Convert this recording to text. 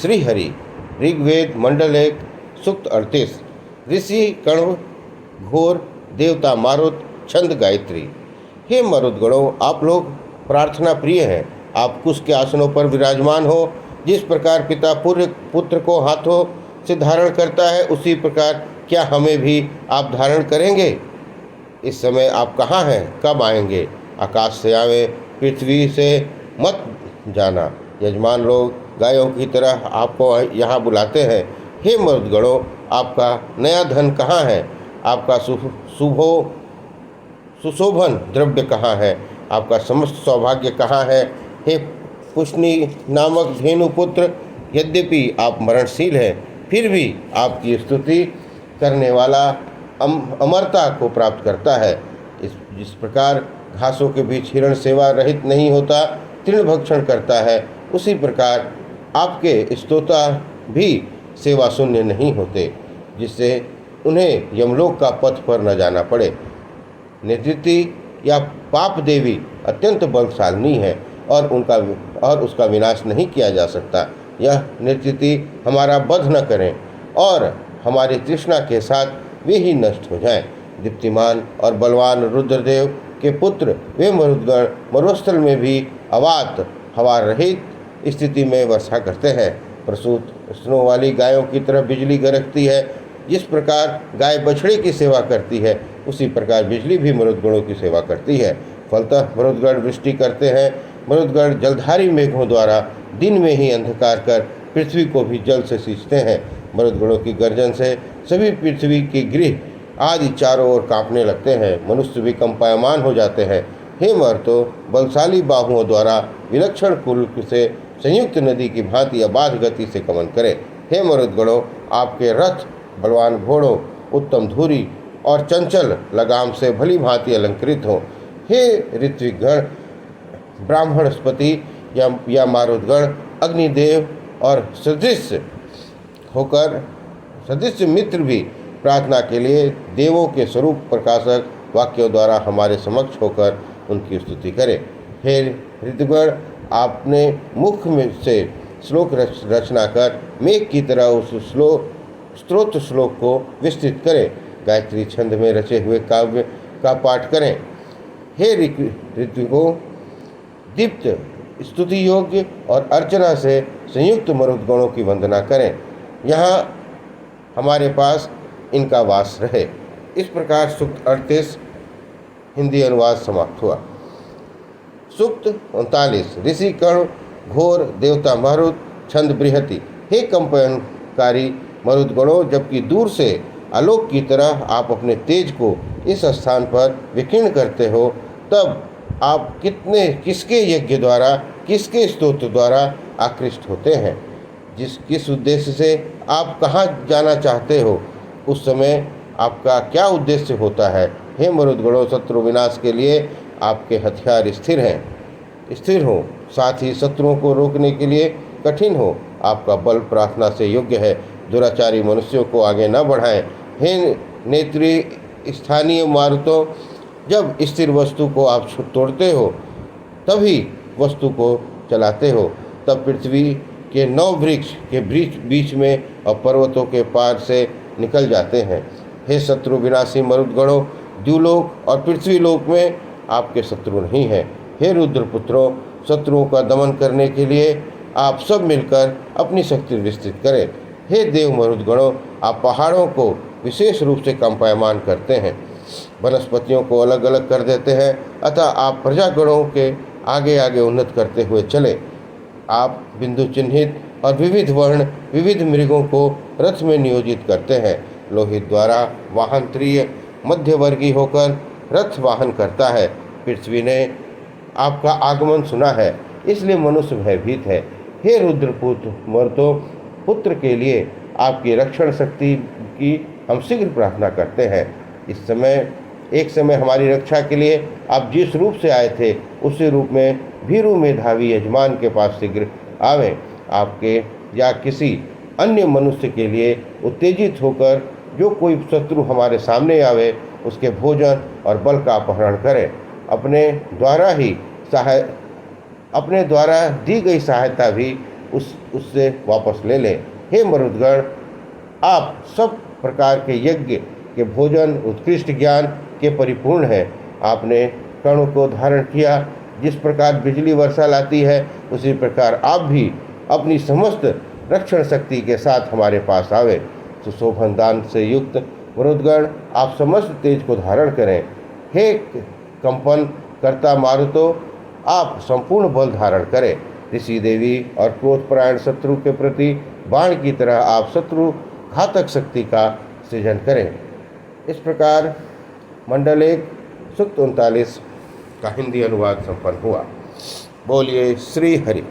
श्रीहरि। ऋग्वेद मंडल 1 सूक्त 38। ऋषि कण्व, घोर, देवता मारुत, छंद गायत्री। हे मरुदगणों, आप लोग प्रार्थना प्रिय हैं। आप कुश के आसनों पर विराजमान हो। जिस प्रकार पिता पूर्व पुत्र को हाथों से धारण करता है, उसी प्रकार क्या हमें भी आप धारण करेंगे? इस समय आप कहाँ हैं? कब आएंगे? आकाश से आवे, पृथ्वी से मत जाना। यजमान लोग गायों की तरह आपको यहाँ बुलाते हैं। हे मरुदगणों, आपका नया धन कहाँ है? आपका सुशोभन द्रव्य कहाँ है? आपका समस्त सौभाग्य कहाँ है? हे पुष्णि नामक धेनुपुत्र, यद्यपि आप मरणशील हैं, फिर भी आपकी स्तुति करने वाला अमरता को प्राप्त करता है। जिस प्रकार घासों के बीच हिरण सेवा रहित नहीं होता, तृण भक्षण करता है, उसी प्रकार आपके स्तोता भी सेवा शून्य नहीं होते, जिससे उन्हें यमलोक का पथ पर न जाना पड़े। नेतृत्व या पाप देवी अत्यंत बलशालिनी है और उसका विनाश नहीं किया जा सकता। यह नेतृत्व हमारा वध न करें और हमारी तृष्णा के साथ वे ही नष्ट हो जाएं। दीप्तिमान और बलवान रुद्रदेव के पुत्र वे मरुदगण मरुस्थल में भी अवात हवा रहित स्थिति में वर्षा करते हैं। प्रसूत स्तनों वाली गायों की तरह बिजली गरजती है। जिस प्रकार गाय बछड़े की सेवा करती है, उसी प्रकार बिजली भी मरुदगणों की सेवा करती है। फलतः मरुदगण वृष्टि करते हैं। मरुदगण जलधारी मेघों द्वारा दिन में ही अंधकार कर पृथ्वी को भी जल से सींचते हैं। मरुदगणों की गर्जन से सभी पृथ्वी के गृह आदि चारों ओर कांपने लगते हैं। मनुष्य भी कंपायमान हो जाते हैं। हे मर्तो, बलशाली बाहुओं द्वारा विलक्षण कुल से संयुक्त नदी की भांति अबाध गति से गमन करें। हे मरुदगणों, आपके रथ बलवान घोड़ों, उत्तम धुरी और चंचल लगाम से भली भांति अलंकृत हों। हे ऋत्विकगण, ब्राह्मणस्पति या मारुदगण, अग्निदेव और सदृश मित्र भी प्रार्थना के लिए देवों के स्वरूप प्रकाशक वाक्यों द्वारा हमारे समक्ष होकर उनकी स्तुति करें। हे ऋतुगण, आपने मुख में से श्लोक रचना कर मेघ की तरह उस स्तोत्र श्लोक को विस्तृत करें। गायत्री छंद में रचे हुए काव्य का पाठ करें। हे ऋत्विकों, दीप्त स्तुति योग्य और अर्चना से संयुक्त मरुदगणों की वंदना करें। यहाँ हमारे पास इनका वास रहे। इस प्रकार सूक्त 38 हिंदी अनुवाद समाप्त हुआ। सूक्त 39। ऋषि कण्व, घोर, देवता मारुत, छंद बृहति। हे कंपनकारी मरुदगणों, जबकि दूर से आलोक की तरह आप अपने तेज को इस स्थान पर विकीर्ण करते हो, तब आप किसके यज्ञ द्वारा, किसके स्तोत्र द्वारा आकृष्ट होते हैं? किस उद्देश्य से आप कहाँ जाना चाहते हो, उस समय आपका क्या उद्देश्य होता है? हे मरुदगणों, शत्रु विनाश के लिए आपके हथियार स्थिर हो, साथ ही शत्रुओं को रोकने के लिए कठिन हो। आपका बल प्रार्थना से योग्य है। दुराचारी मनुष्यों को आगे न बढ़ाएं। हे नेत्री स्थानीय मारुतों, जब स्थिर वस्तु को आप तोड़ते हो, तभी वस्तु को चलाते हो, तब पृथ्वी के 9 वृक्ष के बीच में और पर्वतों के पार से निकल जाते हैं। हे शत्रु विनाशी मरुदगणों, द्युलोक और पृथ्वीलोक में आपके शत्रु नहीं हैं। हे रुद्रपुत्रों, शत्रुओं का दमन करने के लिए आप सब मिलकर अपनी शक्ति विस्तृत करें। हे देव मरुदगणों, आप पहाड़ों को विशेष रूप से कंपायमान करते हैं, वनस्पतियों को अलग अलग कर देते हैं, अतः आप प्रजागणों के आगे आगे उन्नत करते हुए चले। आप बिंदु चिन्हित और विविध वर्ण, विविध मृगों को रथ में नियोजित करते हैं। लोहित द्वारा वाहन त्रिय मध्यवर्गीय होकर रथ वाहन करता है। पृथ्वी ने आपका आगमन सुना है, इसलिए मनुष्य भयभीत है। हे रुद्रपुत्र मर्दों, पुत्र के लिए आपकी रक्षण शक्ति की हम शीघ्र प्रार्थना करते हैं। एक समय हमारी रक्षा के लिए आप जिस रूप से आए थे, उसी रूप में भीरु मेधावी यजमान के पास शीघ्र आवें। आपके या किसी अन्य मनुष्य के लिए उत्तेजित होकर जो कोई शत्रु हमारे सामने आवे, उसके भोजन और बल का अपहरण करें। अपने द्वारा दी गई सहायता भी उससे वापस ले लें। हे मरुदगण, आप सब प्रकार के यज्ञ के भोजन उत्कृष्ट ज्ञान के परिपूर्ण हैं। आपने कणों को धारण किया। जिस प्रकार बिजली वर्षा लाती है, उसी प्रकार आप भी अपनी समस्त रक्षण शक्ति के साथ हमारे पास आवे। सुशोभन दान से युक्त मरुदगण, आप समस्त तेज को धारण करें। हे कंपन कर्ता मारुतो, आप संपूर्ण बल धारण करें। ऋषि देवी और क्रोधपरायण शत्रु के प्रति बाण की तरह आप शत्रु घातक शक्ति का सृजन करें। इस प्रकार मंडल 1 सूक्त 39 का हिंदी अनुवाद संपन्न हुआ। बोलिए श्री हरि।